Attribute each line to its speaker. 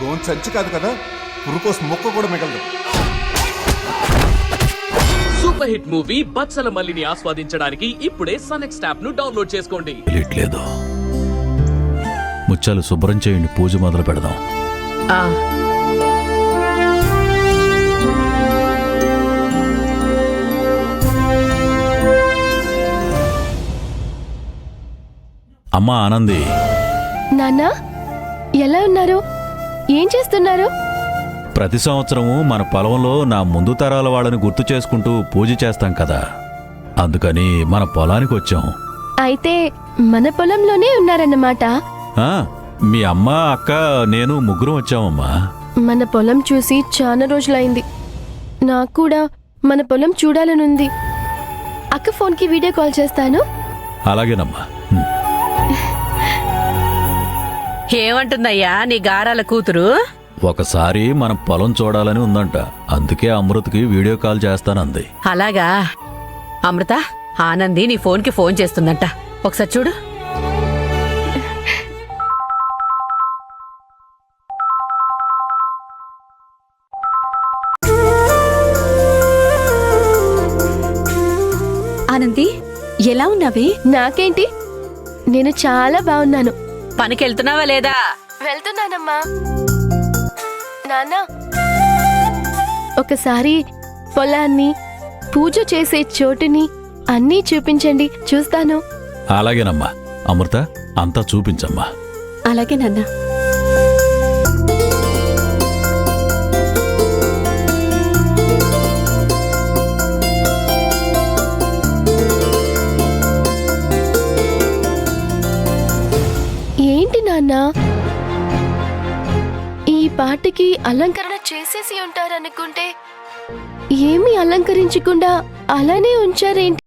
Speaker 1: Gonna సంచి కాదు కదా, పురుకోస్ మొక్క కూడా మిగలదు.
Speaker 2: సూపర్ హిట్ మూవీ బత్సల మల్లిని ఆస్వాదించడానికి ఇప్పుడే సనెక్స్ట్ యాప్ ను డౌన్లోడ్ చేసుకోండి.
Speaker 3: లేదు, ముత్యాలు శుభ్రం చేయండి, పూజ మొదలు పెడదాం. అమ్మా ఆనంది.
Speaker 4: నాన్న, ఎలా ఉన్నారు? ఏం చేస్తున్నారు?
Speaker 3: ప్రతి సంవత్సరము మన పొలంలో నా ముందు తరాల వాళ్ళని గుర్తు చేసుకుంటూ పూజ చేస్తాం కదా, అందుకని మన పొలానికి వచ్చాం.
Speaker 4: అయితే మన పొలంలోనే ఉన్నారన్నమాట.
Speaker 3: ఆ, మీ అమ్మ, అక్క, నేను ముగ్గురం వచ్చామమ్మా.
Speaker 4: మన పొలం చూసి చాలా రోజులైంది. నాకు కూడా మన పొలం చూడాలనుంది. అక్క ఫోన్కి వీడియో కాల్ చేస్తాను.
Speaker 3: అలాగేనమ్మా.
Speaker 5: ఏమంటుందయ్యా నీ గారాల కూతురు?
Speaker 3: ఒకసారి మన పొలం చూడాలని ఉందంట, అందుకే అమృతకి వీడియో కాల్ చేస్తానంది.
Speaker 5: అలాగా. అమృత, ఆనంది నీ ఫోన్కి ఫోన్ చేస్తుందంట, ఒకసారి చూడు.
Speaker 6: ఆనంది, ఎలా ఉన్నావే?
Speaker 4: నాకేంటి, నేను చాలా బాగున్నాను.
Speaker 5: పనికెళ్తున్నావా లేదా?
Speaker 4: వెళ్తున్నానమ్మా. నాన్న, ఒకసారి పొలాన్ని, పూజ చేసే చోటుని అన్నీ చూపించండి, చూస్తాను.
Speaker 3: అలాగేనమ్మా. అమృత, అంతా చూపించమ్మా.
Speaker 6: అలాగే నాన్న.
Speaker 4: ఏంటి నాన్న, ఈ పాటకి అలంకరణ చేసేసి ఉంటారనుకుంటే ఏమీ అలంకరించకుండా అలానే ఉంచారేంటి?